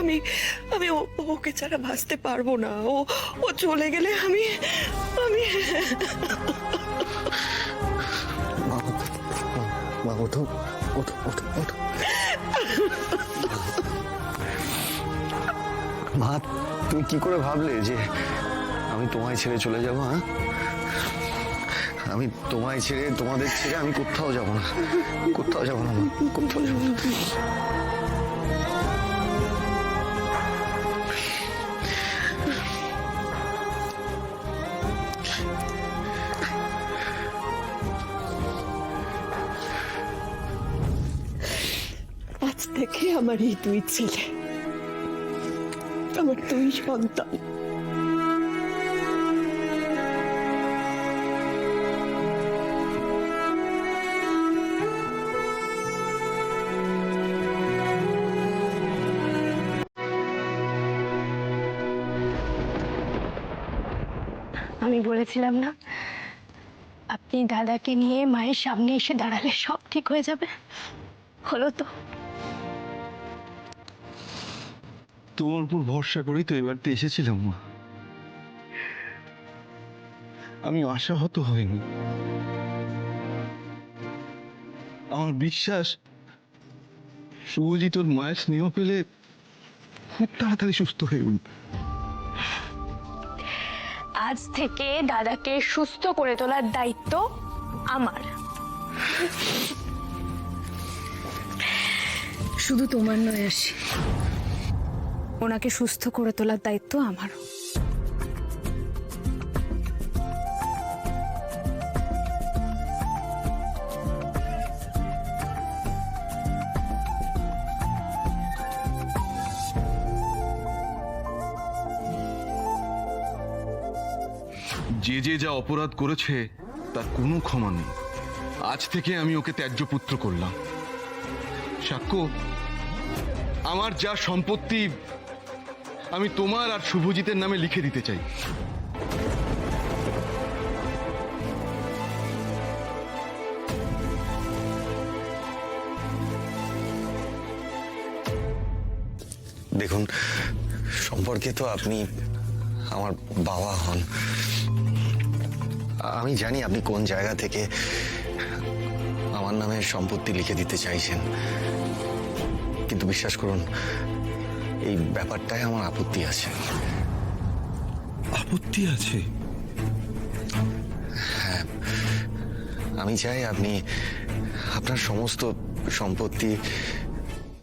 আমি আমি ওকে ছাড়া বাঁচতে পারবো না। ও ও চলে গেলে আমি আমি মা, মা ওঠো, ওঠো, ওঠো, ওঠো। মা, তুমি কি করে ভাবলে যে আমি তোমায় ছেড়ে চলে যাবো? হ্যাঁ, আমি তোমায় ছেড়ে, তোমাদের ছেড়ে আমি কোথাও যাব না, কোথাও যাব না মা, কোথাও যাব না। আজ থেকে আমার এই দুই ছেলে, আমার দুই সন্তান। আমি বলেছিলাম না, আপনি দাদাকে নিয়ে মায়ের সামনে এসে দাঁড়ালে সব ঠিক হয়ে যাবে। হলো তো। তোমার উপর ভরসা করেই তো এবারতে এসেছিলাম মা। আমি আশাহত হইনি। আমার বিশ্বাস শুভজিৎ ওর মায়ের স্নেহ পেলে খুব তাড়াতাড়ি সুস্থ হয়ে উঠবে। আজ থেকে দাদাকে সুস্থ করে তোলার দায়িত্ব আমার। শুধু তোমার নয় আসি, ওনাকে সুস্থ করে তোলার দায়িত্ব আমার। যে যে যা অপরাধ করেছে তার কোনো ক্ষমা নেই। আজ থেকে আমি ওকে ত্যায্য পুত্র করলাম। সাক্ষ্য, আমার যা সম্পত্তি আমি তোমার আর শুভজিতের নামে লিখে দিতে চাই। দেখুন, সম্পর্কে তো আপনি আমার বাবা হন। আমি জানি আপনি কোন জায়গা থেকে আমার নামে সম্পত্তি লিখে দিতে চাইছেন, কিন্তু বিশ্বাস করুন এই ব্যাপারটায় আমার আপত্তি আছে। আপত্তি আছে? হ্যাঁ, আমি চাই আপনি আপনার সমস্ত সম্পত্তি